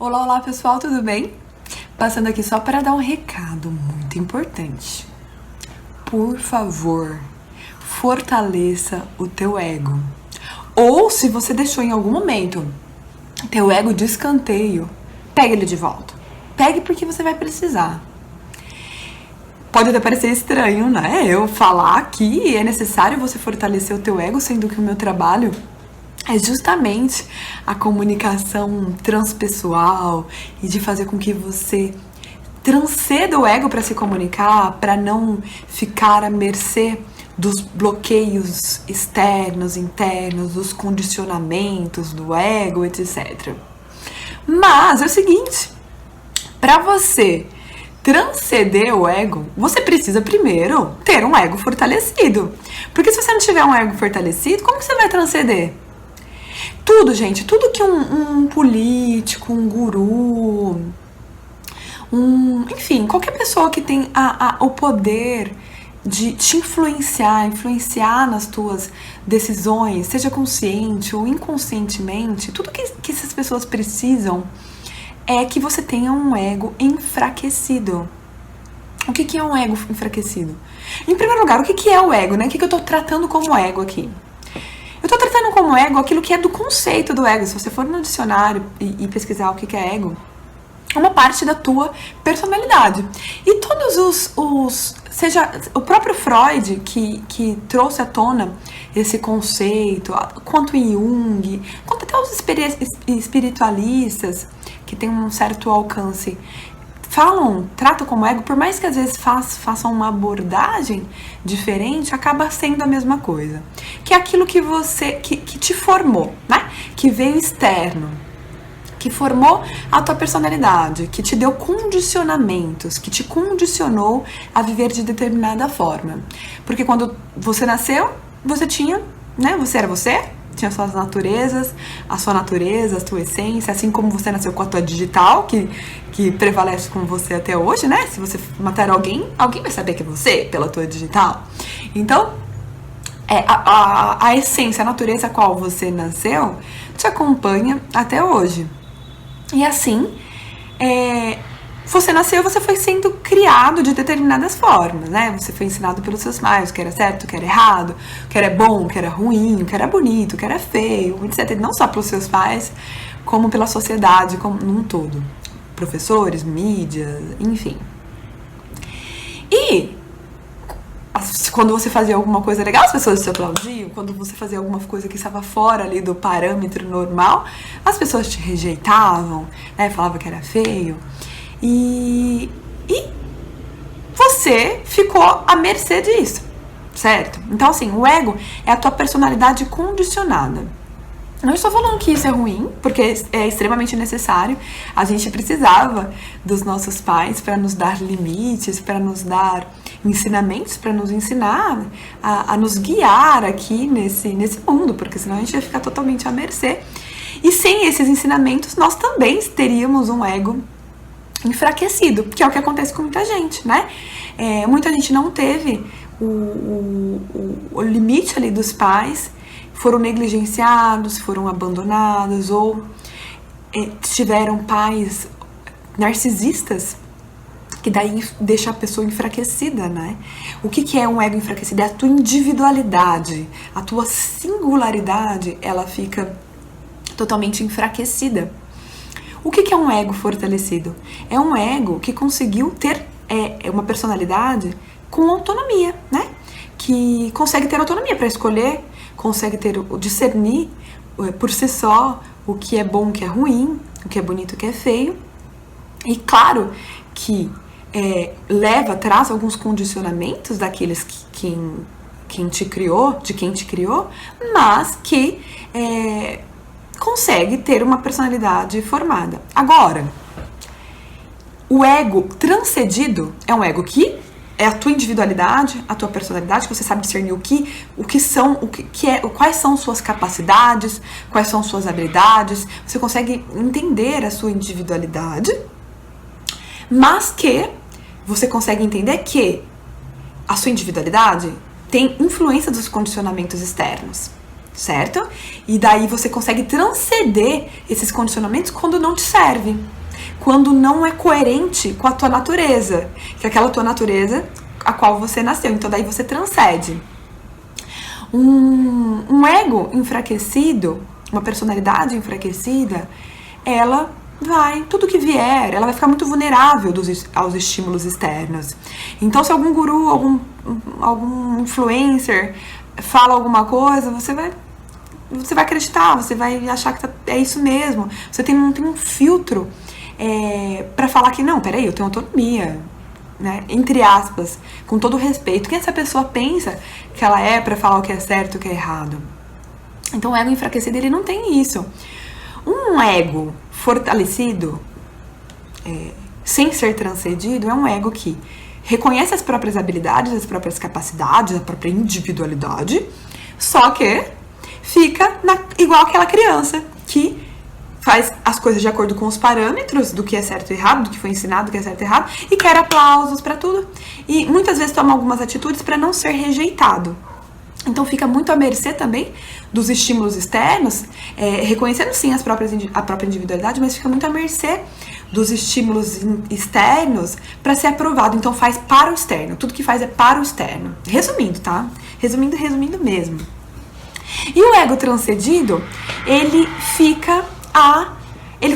Olá, olá pessoal, tudo bem? Passando aqui só para dar um recado muito importante. Por favor, fortaleça o teu ego. Ou se você deixou em algum momento teu ego de escanteio, pegue ele de volta. Pegue porque você vai precisar. Pode até parecer estranho, né? Eu falar que é necessário você fortalecer o teu ego, sendo que o meu trabalho é justamente a comunicação transpessoal e de fazer com que você transcenda o ego para se comunicar, para não ficar à mercê dos bloqueios externos, internos, dos condicionamentos do ego, etc. Mas é o seguinte, para você transcender o ego, você precisa primeiro ter um ego fortalecido. Porque se você não tiver um ego fortalecido, como que você vai transcender? Tudo, gente, tudo que um político, um guru, enfim, qualquer pessoa que tem o poder de te influenciar nas tuas decisões, seja consciente ou inconscientemente, tudo que essas pessoas precisam é que você tenha um ego enfraquecido. O que é um ego enfraquecido? Em primeiro lugar, o que é o ego, né? O que eu tô tratando como ego aqui? Eu tô tratando como ego aquilo que é do conceito do ego. Se você for no dicionário e pesquisar o que é ego, é uma parte da tua personalidade. E todos seja o próprio Freud que trouxe à tona esse conceito, quanto Jung, quanto até os espiritualistas que têm um certo alcance, tratam como ego, por mais que às vezes façam uma abordagem diferente, acaba sendo a mesma coisa. Que é aquilo que que te formou, né? Que veio externo, que formou a tua personalidade, que te deu condicionamentos, que te condicionou a viver de determinada forma. Porque quando você nasceu, você tinha, né? Você era você, tinha suas naturezas, a sua natureza, a tua essência, assim como você nasceu com a tua digital, que prevalece com você até hoje, né? Se você matar alguém vai saber que é você, pela tua digital. Então, a essência, a natureza a qual você nasceu, te acompanha até hoje. E assim, você nasceu, você foi sendo criado de determinadas formas, né? Você foi ensinado pelos seus pais o que era certo, o que era errado, o que era bom, o que era ruim, o que era bonito, o que era feio, etc. Não só pelos seus pais, como pela sociedade como num todo. Professores, mídias, enfim. E quando você fazia alguma coisa legal, as pessoas te aplaudiam. Quando você fazia alguma coisa que estava fora ali do parâmetro normal, as pessoas te rejeitavam, né? Falavam que era feio. E você ficou à mercê disso, certo? Então, assim, o ego é a tua personalidade condicionada. Não estou falando que isso é ruim, porque é extremamente necessário. A gente precisava dos nossos pais para nos dar limites, para nos dar ensinamentos, para nos ensinar a nos guiar aqui nesse mundo, porque senão a gente ia ficar totalmente à mercê. E sem esses ensinamentos, nós também teríamos um ego enfraquecido, que é o que acontece com muita gente, né? Muita gente não teve o limite ali dos pais, foram negligenciados, foram abandonados ou tiveram pais narcisistas, que daí deixa a pessoa enfraquecida, né? O que é um ego enfraquecido? É a tua individualidade, a tua singularidade, ela fica totalmente enfraquecida. O que é um ego fortalecido? É um ego que conseguiu ter uma personalidade com autonomia, né? Que consegue ter autonomia para escolher, consegue discernir por si só o que é bom, o que é ruim, o que é bonito, o que é feio. E claro que traz alguns condicionamentos daqueles de quem te criou, mas que consegue ter uma personalidade formada. Agora, o ego transcendido é um ego que é a tua individualidade, a tua personalidade, que você sabe discernir quais são suas capacidades, quais são suas habilidades, você consegue entender a sua individualidade, mas que você consegue entender que a sua individualidade tem influência dos condicionamentos externos. certo? E daí você consegue transcender esses condicionamentos quando não te serve, quando não é coerente com a tua natureza, que é aquela tua natureza a qual você nasceu. Então daí você transcende. Um ego enfraquecido, uma personalidade enfraquecida, ela vai, tudo que vier, ela vai ficar muito vulnerável aos estímulos externos. Então se algum guru, algum influencer fala alguma coisa, você vai acreditar, você vai achar que é isso mesmo. Você não tem um filtro pra falar que não, peraí, eu tenho autonomia, né? Entre aspas, com todo o respeito. Quem essa pessoa pensa que ela é pra falar o que é certo e o que é errado? Então o ego enfraquecido, ele não tem isso. Um ego fortalecido, sem ser transcendиdo, é um ego que reconhece as próprias habilidades, as próprias capacidades, a própria individualidade, só que fica igual aquela criança que faz as coisas de acordo com os parâmetros do que é certo e errado, do que foi ensinado, do que é certo e errado, e quer aplausos pra tudo. E muitas vezes toma algumas atitudes pra não ser rejeitado. Então fica muito à mercê também dos estímulos externos, reconhecendo sim a própria individualidade, mas fica muito à mercê dos estímulos externos para ser aprovado. Então faz para o externo, tudo que faz é para o externo. Resumindo, tá? Resumindo mesmo. E o ego transcendido, ele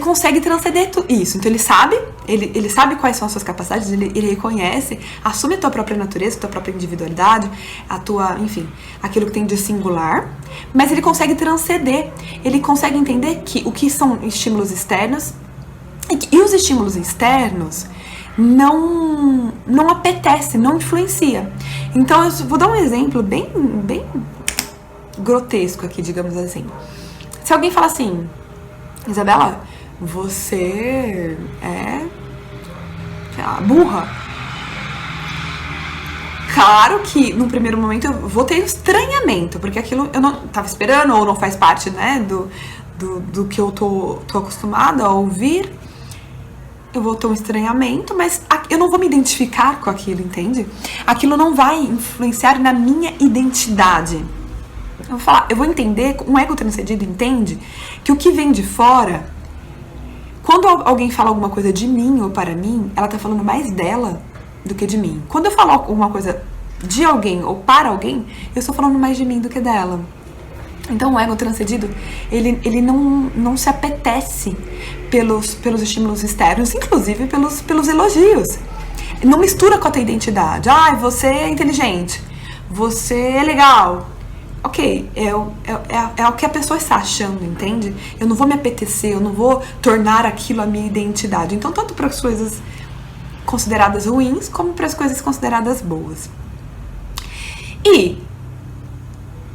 consegue transcender isso. Então ele sabe quais são as suas capacidades, ele reconhece, assume a tua própria natureza, a tua própria individualidade, enfim, aquilo que tem de singular, mas ele consegue transcender, ele consegue entender que o que são estímulos externos e os estímulos externos não apetece, não influencia. Então eu vou dar um exemplo bem grotesco aqui, digamos assim. Se alguém fala assim, Isabela, você é, sei lá, burra. Claro que no primeiro momento eu vou ter estranhamento, porque aquilo eu não tava esperando ou não faz parte, né, do que eu tô acostumada a ouvir. Eu vou ter um estranhamento, mas eu não vou me identificar com aquilo, entende? Aquilo não vai influenciar na minha identidade. Eu vou entender, um ego transcendido entende que o que vem de fora, quando alguém fala alguma coisa de mim ou para mim, ela tá falando mais dela do que de mim. Quando eu falo alguma coisa de alguém ou para alguém, eu estou falando mais de mim do que dela. Então o ego transcendido, ele não se apetece pelos estímulos externos, inclusive pelos elogios. Não mistura com a tua identidade. Você é inteligente, você é legal. Ok, é o que a pessoa está achando, entende? Eu não vou me apetecer, eu não vou tornar aquilo a minha identidade. Então, tanto para as coisas consideradas ruins, como para as coisas consideradas boas. E,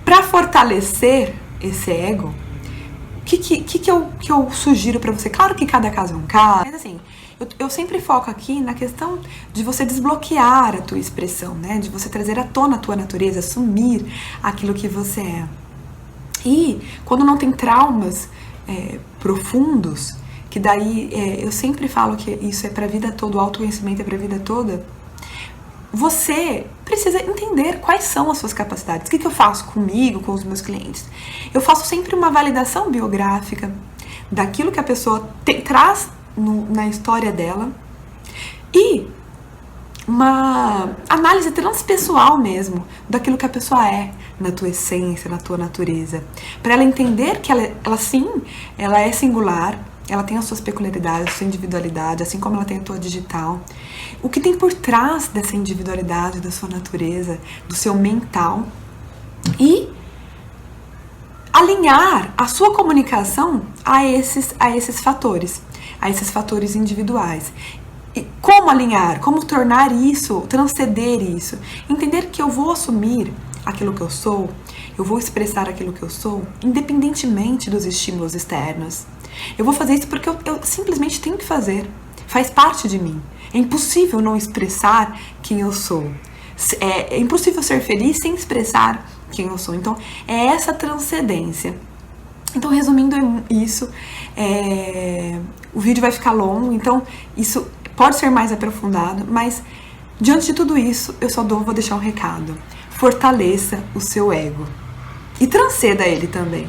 para fortalecer esse ego, o que eu sugiro para você? Claro que cada caso é um caso, mas assim, eu sempre foco aqui na questão de você desbloquear a tua expressão, né? De você trazer à tona a tua natureza, assumir aquilo que você é. E quando não tem traumas profundos, que daí eu sempre falo que isso é pra vida toda, o autoconhecimento é pra vida toda, você precisa entender quais são as suas capacidades. O que eu faço comigo, com os meus clientes? Eu faço sempre uma validação biográfica daquilo que a pessoa traz na história dela e uma análise transpessoal mesmo daquilo que a pessoa é na tua essência, na tua natureza, para ela entender que ela sim, ela é singular, ela tem as suas peculiaridades, a sua individualidade, assim como ela tem a tua digital. O que tem por trás dessa individualidade, da sua natureza, do seu mental, e alinhar a sua comunicação a esses fatores individuais. E como alinhar, como tornar isso, transcender isso, entender que eu vou assumir aquilo que eu sou, eu vou expressar aquilo que eu sou, independentemente dos estímulos externos. Eu vou fazer isso porque eu simplesmente tenho que fazer, faz parte de mim. É impossível não expressar quem eu sou. É impossível ser feliz sem expressar quem eu sou. Então, é essa transcendência. Então, resumindo isso, o vídeo vai ficar longo, então isso pode ser mais aprofundado, mas diante de tudo isso, eu só vou deixar um recado. Fortaleça o seu ego. E transcenda ele também.